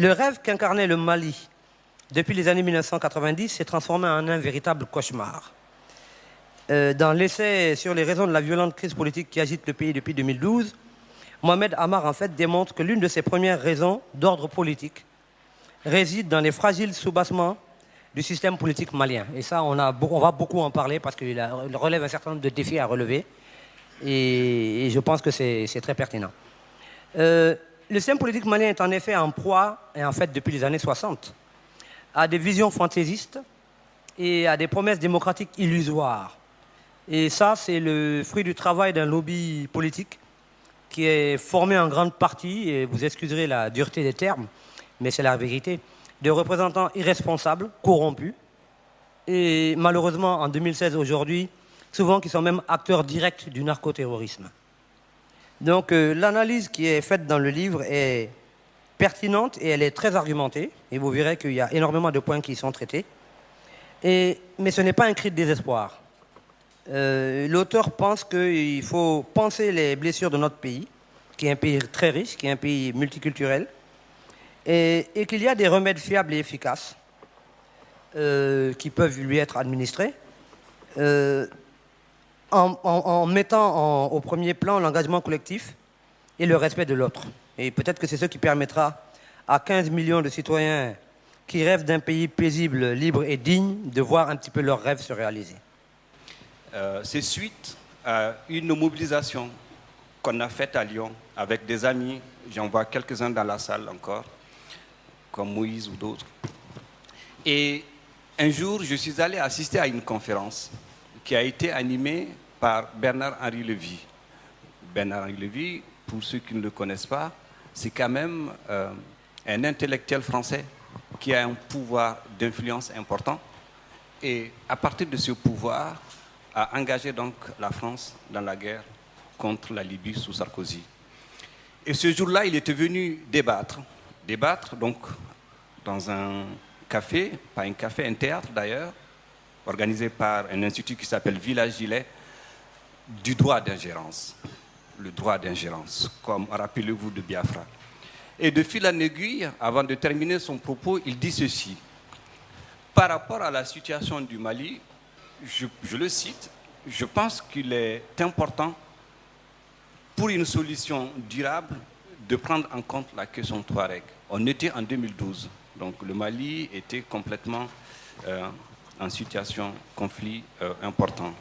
Le rêve qu'incarnait le Mali depuis les années 1990 s'est transformé en un véritable cauchemar. Dans l'essai sur les raisons de la violente crise politique qui agite le pays depuis 2012, Mohamed Amar en fait démontre que l'une de ses premières raisons d'ordre politique réside dans les fragiles soubassements du système politique malien. Et ça, on va beaucoup en parler parce qu'il relève un certain nombre de défis à relever. Et je pense que c'est très pertinent. Le système politique malien est en effet en proie, et en fait depuis les années 60, à des visions fantaisistes et à des promesses démocratiques illusoires. Et ça, c'est le fruit du travail d'un lobby politique qui est formé en grande partie, et vous excuserez la dureté des termes, mais c'est la vérité, de représentants irresponsables, corrompus, et malheureusement, en 2016, aujourd'hui, souvent qui sont même acteurs directs du narcoterrorisme. Donc l'analyse qui est faite dans le livre est pertinente et elle est très argumentée, et vous verrez qu'il y a énormément de points qui y sont traités. Mais ce n'est pas un cri de désespoir. L'auteur pense qu'il faut penser les blessures de notre pays, qui est un pays très riche, qui est un pays multiculturel, et qu'il y a des remèdes fiables et efficaces qui peuvent lui être administrés, en mettant au premier plan l'engagement collectif et le respect de l'autre. Et peut-être que c'est ce qui permettra à 15 millions de citoyens qui rêvent d'un pays paisible, libre et digne de voir un petit peu leurs rêves se réaliser. C'est suite à une mobilisation qu'on a faite à Lyon avec des amis, j'en vois quelques-uns dans la salle encore, comme Moïse ou d'autres. Et un jour, je suis allé assister à une conférence qui a été animée par Bernard-Henri Lévy. Bernard-Henri Lévy, pour ceux qui ne le connaissent pas, c'est quand même un intellectuel français qui a un pouvoir d'influence important. Et à partir de ce pouvoir, a engagé donc la France dans la guerre contre la Libye sous Sarkozy. Et ce jour-là, il était venu débattre donc dans un café, pas un café, un théâtre d'ailleurs, organisé par un institut qui s'appelle Village Gilet, du droit d'ingérence. Le droit d'ingérence, comme rappelez-vous de Biafra. Et de fil en aiguille, avant de terminer son propos, il dit ceci. Par rapport à la situation du Mali, je le cite, je pense qu'il est important pour une solution durable de prendre en compte la question Touareg. On était en 2012, donc le Mali était complètement en situation conflit important.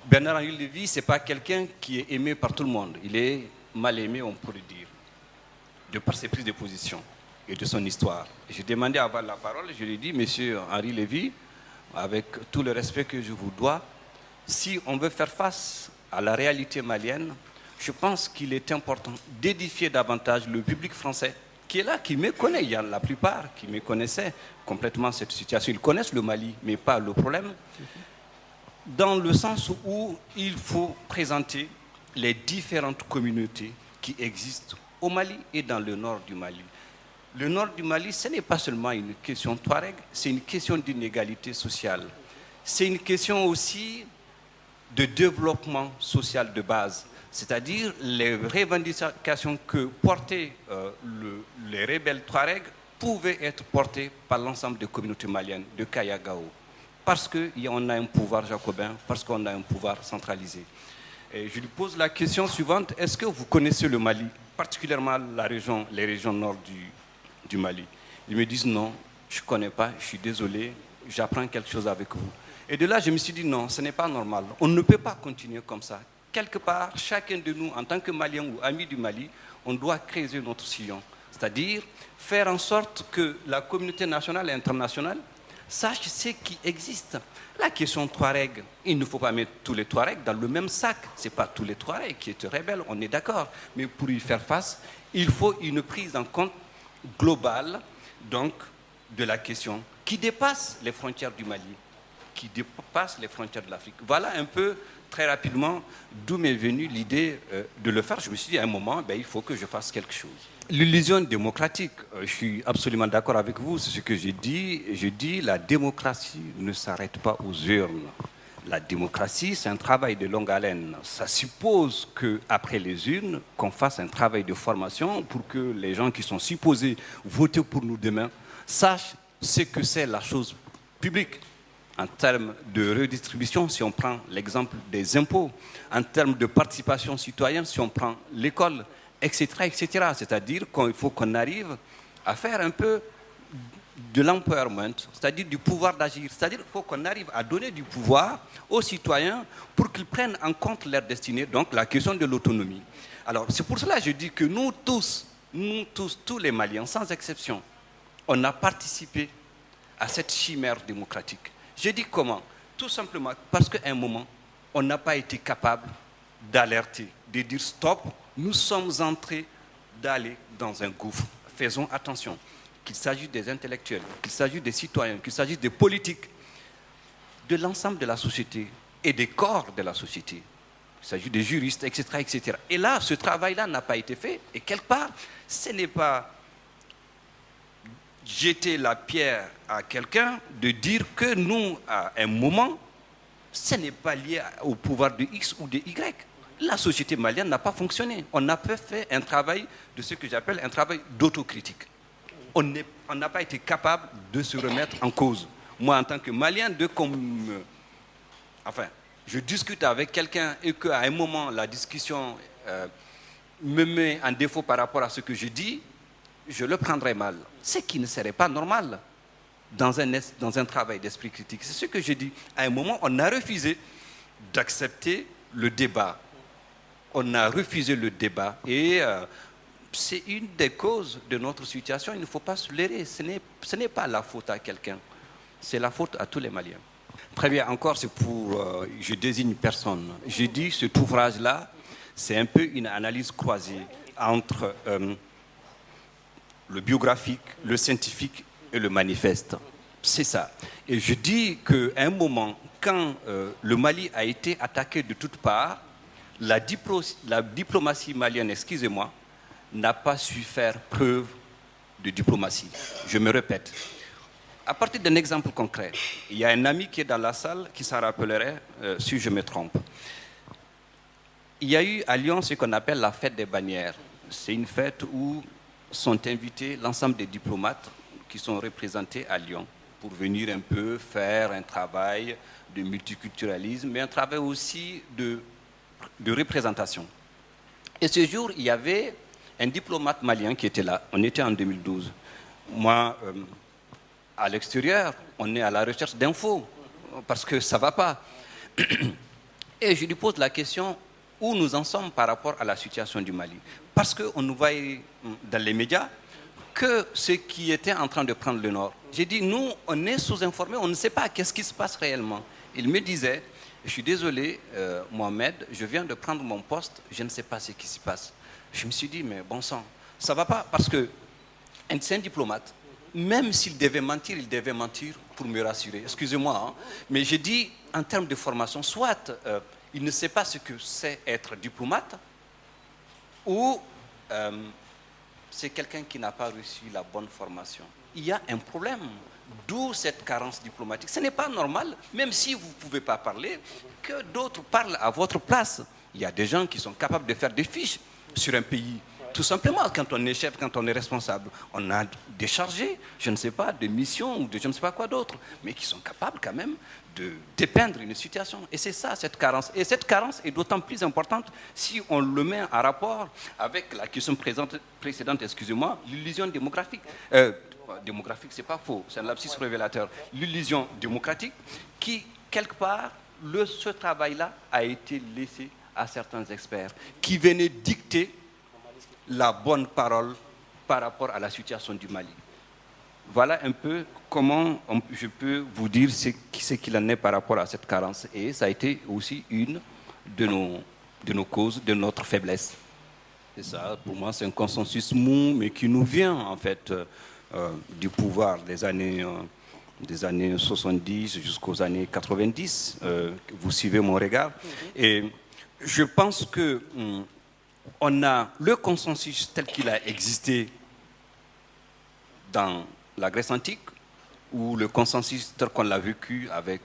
Bernard-Henri Lévy, ce n'est pas quelqu'un qui est aimé par tout le monde. Il est mal aimé, on pourrait dire, de par ses prises de position et de son histoire. J'ai demandé à avoir la parole, je lui ai dit, monsieur Henri Lévy, avec tout le respect que je vous dois, si on veut faire face à la réalité malienne, je pense qu'il est important d'édifier davantage le public français qui est là, qui me connaît. Il y a la plupart qui me connaissaient complètement cette situation. Ils connaissent le Mali, mais pas le problème. Dans le sens où il faut présenter les différentes communautés qui existent au Mali et dans le nord du Mali. Le nord du Mali, ce n'est pas seulement une question Touareg, c'est une question d'inégalité sociale. C'est une question aussi de développement social de base. C'est-à-dire les revendications que portaient les rebelles Touareg pouvaient être portées par l'ensemble des communautés maliennes de Kayagao. Parce qu'on a un pouvoir jacobin, parce qu'on a un pouvoir centralisé. Et je lui pose la question suivante, est-ce que vous connaissez le Mali, particulièrement les régions nord du Mali? Ils me disent non, je ne connais pas, je suis désolé, j'apprends quelque chose avec vous. Et de là, je me suis dit non, ce n'est pas normal. On ne peut pas continuer comme ça. Quelque part, chacun de nous, en tant que Malien ou ami du Mali, on doit creuser notre sillon. C'est-à-dire faire en sorte que la communauté nationale et internationale sache ce qui existe. La question Touareg, il ne faut pas mettre tous les Touaregs dans le même sac. Ce n'est pas tous les Touaregs qui étaient rebelles, on est d'accord. Mais pour y faire face, il faut une prise en compte globale donc, de la question qui dépasse les frontières du Mali, qui dépasse les frontières de l'Afrique. Voilà un peu, très rapidement, d'où m'est venue l'idée de le faire. Je me suis dit, à un moment, il faut que je fasse quelque chose. L'illusion démocratique, je suis absolument d'accord avec vous, c'est ce que j'ai dit. Je dis, la démocratie ne s'arrête pas aux urnes. La démocratie, c'est un travail de longue haleine. Ça suppose qu'après les urnes, qu'on fasse un travail de formation pour que les gens qui sont supposés voter pour nous demain sachent ce que c'est la chose publique. En termes de redistribution, si on prend l'exemple des impôts, en termes de participation citoyenne, si on prend l'école, etc., etc. C'est-à-dire qu'il faut qu'on arrive à faire un peu de l'empowerment, c'est-à-dire du pouvoir d'agir. C'est-à-dire qu'il faut qu'on arrive à donner du pouvoir aux citoyens pour qu'ils prennent en compte leur destinée, donc la question de l'autonomie. Alors, c'est pour cela que je dis que nous tous, tous les Maliens, sans exception, on a participé à cette chimère démocratique. Je dis comment? Tout simplement parce qu'à un moment, on n'a pas été capable d'alerter, de dire stop, nous sommes en train d'aller dans un gouffre. Faisons attention. Qu'il s'agisse des intellectuels, qu'il s'agisse des citoyens, qu'il s'agisse des politiques, de l'ensemble de la société et des corps de la société. Il s'agit des juristes, etc., etc. Et là, ce travail-là n'a pas été fait. Et quelque part, ce n'est pas jeter la pierre à quelqu'un de dire que nous, à un moment, ce n'est pas lié au pouvoir de X ou de Y. La société malienne n'a pas fonctionné. On n'a pas fait un travail de ce que j'appelle un travail d'autocritique. On n'a pas été capable de se remettre en cause. Moi, en tant que Malien, je discute avec quelqu'un et qu'à un moment, la discussion me met en défaut par rapport à ce que je dis, je le prendrai mal. Ce qui ne serait pas normal dans un travail d'esprit critique. C'est ce que je dis. À un moment, on a refusé d'accepter le débat. On a refusé le débat et c'est une des causes de notre situation. Il ne faut pas se leurrer. Ce n'est pas la faute à quelqu'un. C'est la faute à tous les Maliens. Très bien, encore, c'est pour... je désigne personne. Je dis, cet ouvrage-là, c'est un peu une analyse croisée entre le biographique, le scientifique et le manifeste. C'est ça. Et je dis qu'à un moment, quand le Mali a été attaqué de toutes parts, la diplomatie malienne, excusez-moi, n'a pas su faire preuve de diplomatie. Je me répète. À partir d'un exemple concret, il y a un ami qui est dans la salle qui s'en rappellerait si je me trompe. Il y a eu à Lyon ce qu'on appelle la fête des bannières. C'est une fête où sont invités l'ensemble des diplomates qui sont représentés à Lyon pour venir un peu faire un travail de multiculturalisme, mais un travail aussi de représentation. Et ce jour, il y avait un diplomate malien qui était là. On était en 2012. Moi, à l'extérieur, on est à la recherche d'infos, parce que ça ne va pas. Et je lui pose la question, où nous en sommes par rapport à la situation du Mali? Parce qu'on nous voyait dans les médias que ce qui était en train de prendre le Nord. J'ai dit, nous, on est sous-informés, on ne sait pas qu'est-ce qui se passe réellement. Il me disait, je suis désolé, Mohamed, je viens de prendre mon poste, je ne sais pas ce qui se passe. Je me suis dit, mais bon sang, ça ne va pas, parce que c'est un diplomate. Même s'il devait mentir, il devait mentir pour me rassurer. Excusez-moi, hein, mais j'ai dit, en termes de formation, soit il ne sait pas ce que c'est être diplomate, ou c'est quelqu'un qui n'a pas reçu la bonne formation. Il y a un problème, d'où cette carence diplomatique. Ce n'est pas normal, même si vous ne pouvez pas parler, que d'autres parlent à votre place. Il y a des gens qui sont capables de faire des fiches sur un pays. Tout simplement, quand on est chef, quand on est responsable, on a des chargés, je ne sais pas, de missions ou de je ne sais pas quoi d'autre, mais qui sont capables quand même de dépeindre une situation. Et c'est ça, cette carence. Et cette carence est d'autant plus importante si on le met en rapport avec la question précédente, excusez-moi, l'illusion démographique. Démographique, c'est pas faux, c'est un lapsus révélateur. L'illusion démocratique qui, quelque part, ce travail-là a été laissé à certains experts qui venaient dicter la bonne parole par rapport à la situation du Mali. Voilà un peu comment je peux vous dire ce qu'il en est par rapport à cette carence. Et ça a été aussi une de nos causes, de notre faiblesse. Et ça, pour moi, c'est un consensus mou, mais qui nous vient, en fait, du pouvoir des années 70 jusqu'aux années 90. Vous suivez mon regard. Et je pense que on a le consensus tel qu'il a existé dans la Grèce antique, ou le consensus tel qu'on l'a vécu avec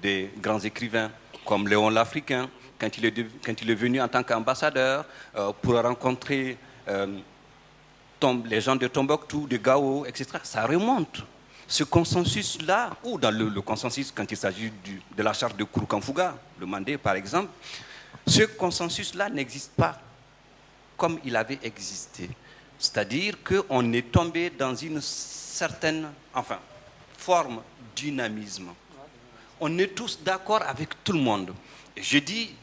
des grands écrivains comme Léon l'Africain, quand il est venu en tant qu'ambassadeur pour rencontrer les gens de Tombouctou, de Gao, etc. Ça remonte. Ce consensus-là, ou dans le consensus quand il s'agit de la charte de Kouroukanfouga, le Mandé par exemple, ce consensus-là n'existe pas comme il avait existé. C'est-à-dire qu'on est tombé dans une certaine forme de dynamisme. On est tous d'accord avec tout le monde. Et je dis,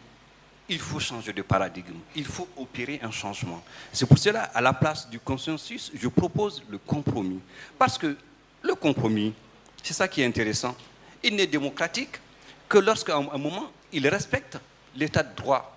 il faut changer de paradigme, il faut opérer un changement. C'est pour cela, à la place du consensus, je propose le compromis. Parce que le compromis, c'est ça qui est intéressant, il n'est démocratique que lorsqu'à un moment, il respecte l'état de droit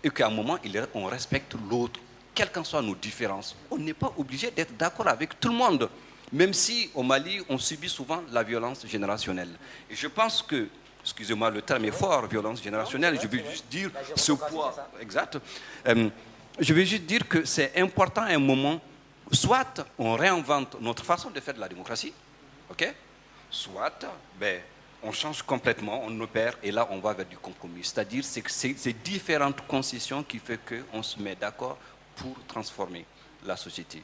et qu'à un moment, on respecte l'autre, quelles qu'en soient nos différences. On n'est pas obligé d'être d'accord avec tout le monde, même si au Mali, on subit souvent la violence générationnelle. Et je pense que, excusez-moi, le terme est fort, violence générationnelle, je vais juste dire ce poids, exact. Je vais juste dire que c'est important à un moment, soit on réinvente notre façon de faire de la démocratie, ok? Soit, on change complètement, on opère et là on va vers du compromis. C'est-à-dire c'est ces différentes concessions qui font qu'on se met d'accord pour transformer la société.